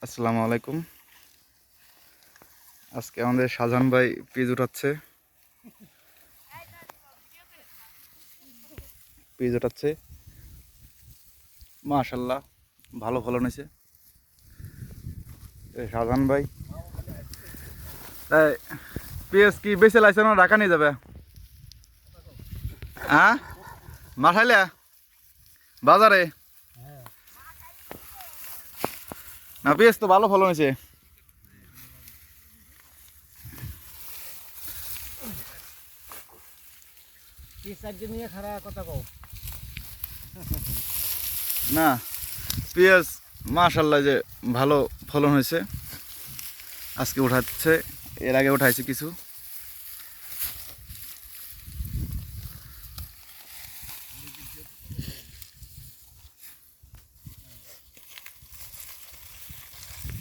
আসসালামু আলাইকুম। আজকে আমাদের শাহজাহান ভাই পেঁয়াজ উঠাচ্ছে মাশাআল্লাহ, ভালো ফলন হয়েছে। শাহজাহান ভাই তাই পেঁয়াজ কি বেঁচে লাইছে না ঢাকা নিয়ে যাবে? হ্যাঁ, মাঠাইলে বাজারে না, পেঁয়াজ তো ভালো ফলন হয়েছে। না, পেঁয়াজ মাশাআল্লাহ যে ভালো ফলন হয়েছে। আজকে উঠাচ্ছে, এর আগে উঠাইছে কিছু।